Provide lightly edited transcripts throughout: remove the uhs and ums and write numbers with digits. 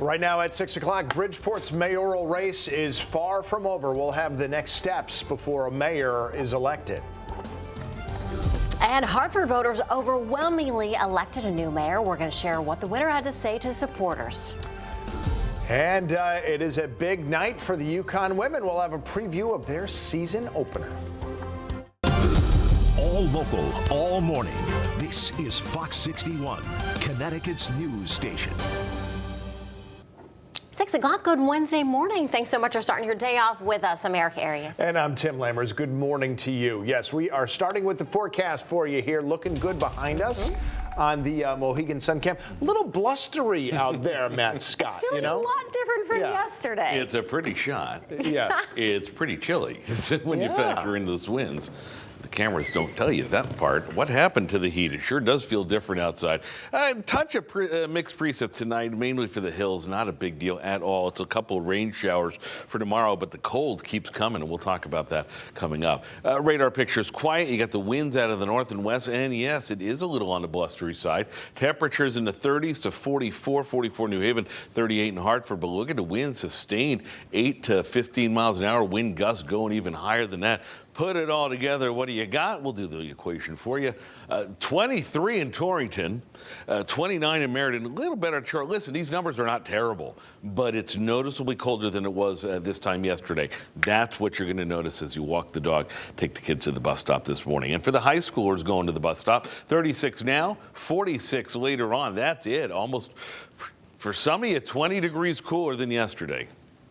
Right now at 6 o'clock, Bridgeport's mayoral race is far from over. We'll have the next steps before a mayor is elected. And Hartford voters overwhelmingly elected a new mayor. We're going to share what the winner had to say to supporters. And it is a big night for the Yukon women. We'll have a preview of their season opener. All local, all morning. This is Fox 61, Connecticut's news station. 6 o'clock, good Wednesday morning. Thanks so much for starting your day off with us. I'm Erica Arias. And I'm Tim Lammers. Good morning to you. Yes, we are starting with the forecast for you here. Looking good behind us on the Mohegan Sun Cam. A little blustery out there, Matt Scott. It's feeling a lot different from yesterday. It's a pretty shot. Yes. It's pretty chilly when you factor in those winds. The cameras don't tell you that part. What happened to the heat? It sure does feel different outside. Touch of mixed precip tonight, mainly for the hills. Not a big deal at all. It's a couple of rain showers for tomorrow, but the cold keeps coming, and we'll talk about that coming up. Radar picture's quiet. You got the winds out of the north and west, and yes, it is a little on the blustery side. Temperatures in the 30s to 44 New Haven, 38 in Hartford. But look at the wind sustained, 8 to 15 miles an hour. Wind gusts going even higher than that. Put it all together. What do you got? We'll do the equation for you. 23 in Torrington, 29 in Meriden. A little better chart. Listen, these numbers are not terrible, but it's noticeably colder than it was this time yesterday. That's what you're going to notice as you walk the dog, take the kids to the bus stop this morning. And for the high schoolers going to the bus stop, 36 now, 46 later on. That's it. Almost, for some of you, 20 degrees cooler than yesterday.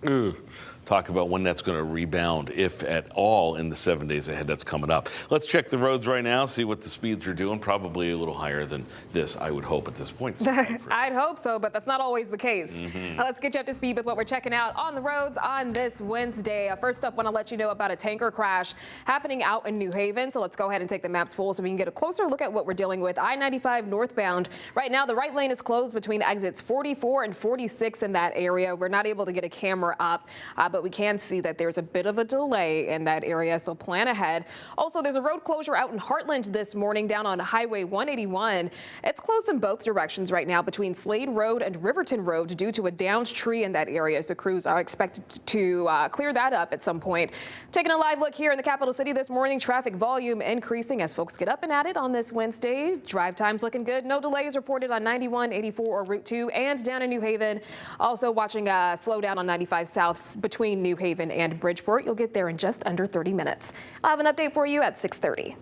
Ugh. Talk about when that's going to rebound, if at all, in the 7 days ahead that's coming up. Let's check the roads right now, see what the speeds are doing. Probably a little higher than this, I would hope, at this point. I'd hope so, but that's not always the case. Let's get you up to speed with what we're checking out on the roads on this Wednesday. First up, want to let you know about a tanker crash happening out in New Haven. So let's go ahead and take the maps full so we can get a closer look at what we're dealing with. I-95 northbound. Right now, the right lane is closed between exits 44 and 46 in that area. We're not able to get a camera up, but we can see that there's a bit of a delay in that area, so plan ahead. Also, there's a road closure out in Heartland this morning down on Highway 181. It's closed in both directions right now between Slade Road and Riverton Road due to a downed tree in that area, so crews are expected to clear that up at some point. Taking a live look here in the capital city this morning, traffic volume increasing as folks get up and at it on this Wednesday. Drive times looking good. No delays reported on 91, 84, or Route 2 and down in New Haven. Also watching a slowdown on 95 south between New Haven and Bridgeport. You'll get there in just under 30 minutes. I'll have an update for you at 6:30.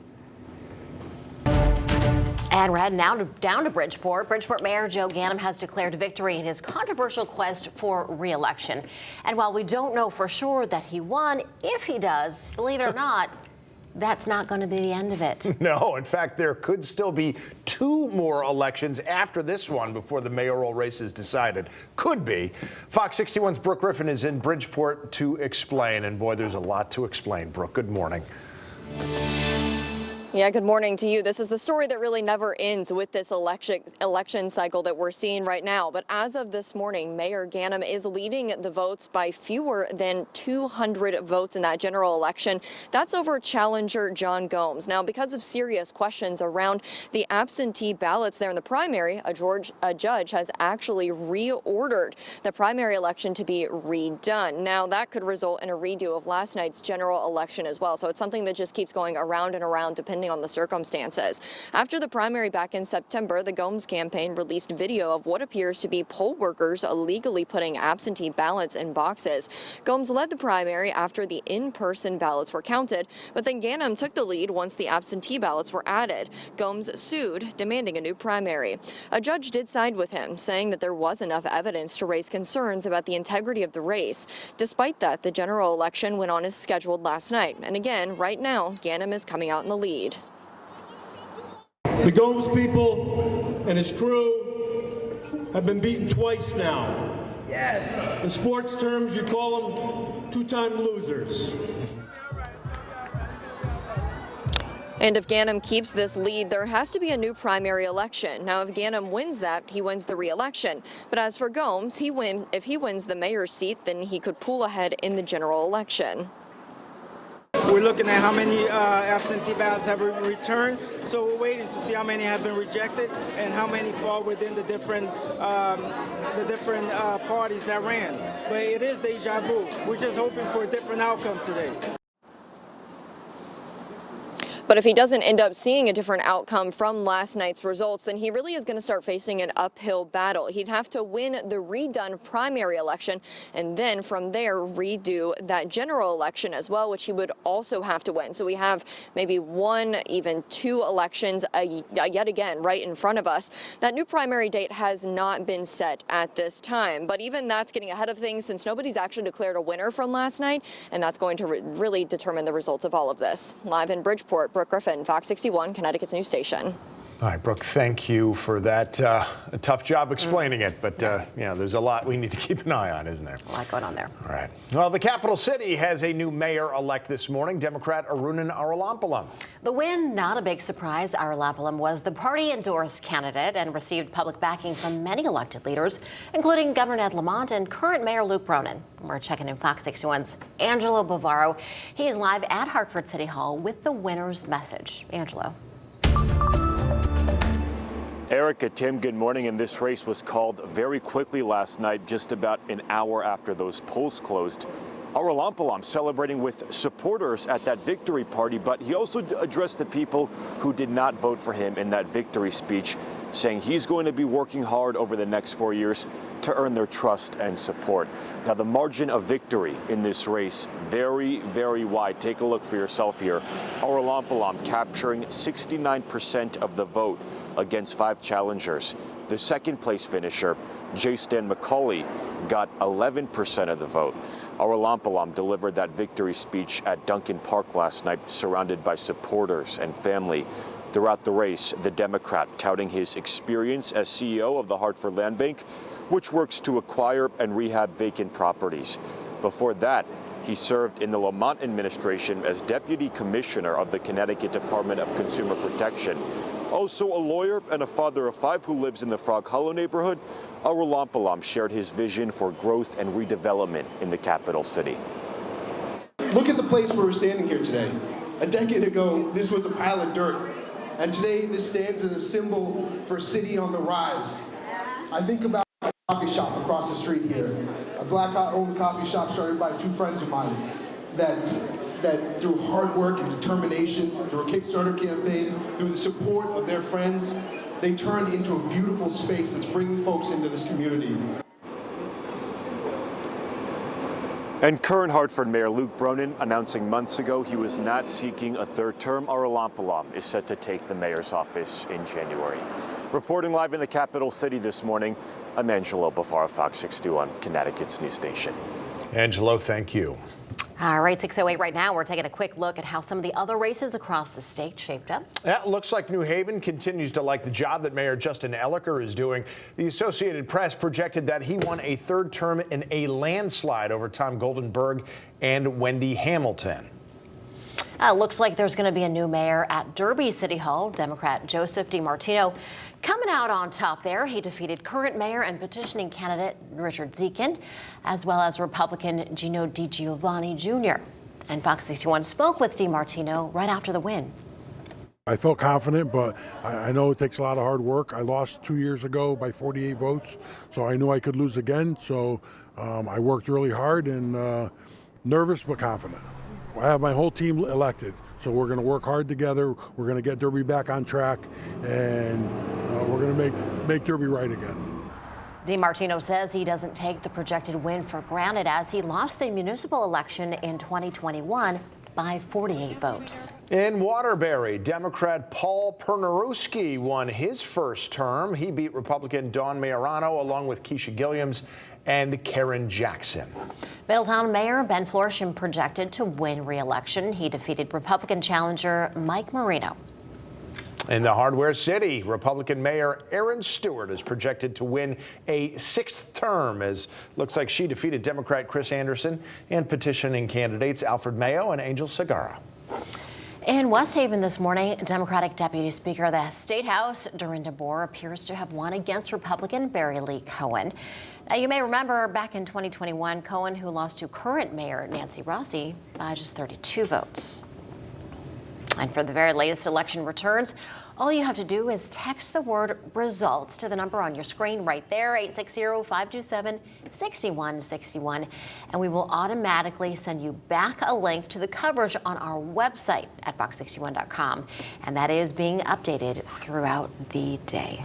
And we're heading now down to Bridgeport. Bridgeport Mayor Joe Ganim has declared victory in his controversial quest for re-election. And while we don't know for sure that he won, if he does, believe it or not, that's not going to be the end of it. No, in fact, there could still be 2 more elections after this one before the mayoral race is decided. Could be. Fox 61's Brooke Griffin is in Bridgeport to explain. And boy, there's a lot to explain. Brooke, good morning. Yeah, good morning to you. This is the story that really never ends with this election cycle that we're seeing right now. But as of this morning, Mayor Ganim is leading the votes by fewer than 200 votes in that general election. That's over challenger John Gomes. Now, because of serious questions around the absentee ballots there in the primary, a judge has actually reordered the primary election to be redone. Now, that could result in a redo of last night's general election as well. So it's something that just keeps going around and around depending on the circumstances. After the primary back in September, the Gomes campaign released video of what appears to be poll workers illegally putting absentee ballots in boxes. Gomes led the primary after the in-person ballots were counted, but then Ganim took the lead once the absentee ballots were added. Gomes sued, demanding a new primary. A judge did side with him, saying that there was enough evidence to raise concerns about the integrity of the race. Despite that, the general election went on as scheduled last night. And again, right now, Ganim is coming out in the lead. The Gomes people and his crew have been beaten twice now. Yes. In sports terms, you call them two-time losers. And if Ganim keeps this lead, there has to be a new primary election. Now, if Ganim wins that, he wins the re-election. But as for Gomes, if he wins the mayor's seat, then he could pull ahead in the general election. We're looking at how many absentee ballots have been returned. So we're waiting to see how many have been rejected and how many fall within the different parties that ran. But it is deja vu. We're just hoping for a different outcome today. But if he doesn't end up seeing a different outcome from last night's results, then he really is going to start facing an uphill battle. He'd have to win the redone primary election and then from there redo that general election as well, which he would also have to win. So we have maybe one, even two elections yet again right in front of us. That new primary date has not been set at this time, but even that's getting ahead of things since nobody's actually declared a winner from last night, and that's going to really determine the results of all of this. Live in Bridgeport, Brooke Griffin, Fox 61, Connecticut's news station. All right, Brooke, thank you for that. A tough job explaining it, but you know, there's a lot we need to keep an eye on, isn't there? A lot going on there. All right. Well, the capital city has a new mayor-elect this morning, Democrat Arunan Arulampalam. The win, not a big surprise. Arulampalam was the party-endorsed candidate and received public backing from many elected leaders, including Governor Ned Lamont and current Mayor Luke Bronin. We're checking in Fox 61's Angelo Bavaro. He is live at Hartford City Hall with the winner's message. Angelo. Erica, Tim, good morning. And this race was called very quickly last night, just about an hour after those polls closed. Arulampalam celebrating with supporters at that victory party, but he also addressed the people who did not vote for him in that victory speech, saying he's going to be working hard over the next 4 years to earn their trust and support. Now, the margin of victory in this race, very, very wide. Take a look for yourself here. Arulampalam capturing 69% of the vote against 5 challengers. The second place finisher, J. Stan McCauley, got 11% of the vote. Arulampalam delivered that victory speech at Duncan Park last night, surrounded by supporters and family. Throughout the race, the Democrat touting his experience as CEO of the Hartford Land Bank, which works to acquire and rehab vacant properties. Before that, he served in the Lamont administration as Deputy Commissioner of the Connecticut Department of Consumer Protection. Also a lawyer and a father of 5 who lives in the Frog Hollow neighborhood, Arulampalam shared his vision for growth and redevelopment in the capital city. Look at the place where we're standing here today. A decade ago, this was a pile of dirt. And today, this stands as a symbol for a city on the rise. I think about a coffee shop across the street here, a Black-owned coffee shop started by 2 friends of mine that through hard work and determination, through a Kickstarter campaign, through the support of their friends, they turned into a beautiful space that's bringing folks into this community. And current Hartford Mayor Luke Bronin announcing months ago he was not seeking a 3rd term. Arulampalam is set to take the mayor's office in January. Reporting live in the capital city this morning, I'm Angelo Bavaro, Fox 61, Connecticut's news station. Angelo, thank you. All right, 6:08 right now. We're taking a quick look at how some of the other races across the state shaped up. It looks like New Haven continues to like the job that Mayor Justin Elicker is doing. The Associated Press projected that he won a 3rd term in a landslide over Tom Goldenberg and Wendy Hamilton. Looks like there's going to be a new mayor at Derby City Hall. Democrat Joseph DiMartino coming out on top there. He defeated current mayor and petitioning candidate Richard Zekind, as well as Republican Gino DiGiovanni Jr. And Fox 61 spoke with DiMartino right after the win. I felt confident, but I know it takes a lot of hard work. I lost 2 years ago by 48 votes, so I knew I could lose again. So I worked really hard and nervous but confident. I have my whole team elected, so we're going to work hard together. We're going to get Derby back on track, and we're going to make Derby right again. DiMartino says he doesn't take the projected win for granted as he lost the municipal election in 2021 by 48 votes. In Waterbury, Democrat Paul Pernerowski won his 1st term. He beat Republican Dawn Majorano along with Keisha Gilliams and Karen Jackson. Middletown Mayor Ben Florsham projected to win re-election. He defeated Republican challenger Mike Marino. In the Hardware City, Republican Mayor Erin Stewart is projected to win a 6th term, as looks like she defeated Democrat Chris Anderson and petitioning candidates Alfred Mayo and Angel Segarra. In West Haven this morning, Democratic Deputy Speaker of the State House, Dorinda Boer, appears to have won against Republican Barry Lee Cohen. Now, you may remember back in 2021, Cohen, who lost to current Mayor Nancy Rossi by just 32 votes. And for the very latest election returns, all you have to do is text the word results to the number on your screen right there, 860-527-6161, and we will automatically send you back a link to the coverage on our website at fox61.com, and that is being updated throughout the day.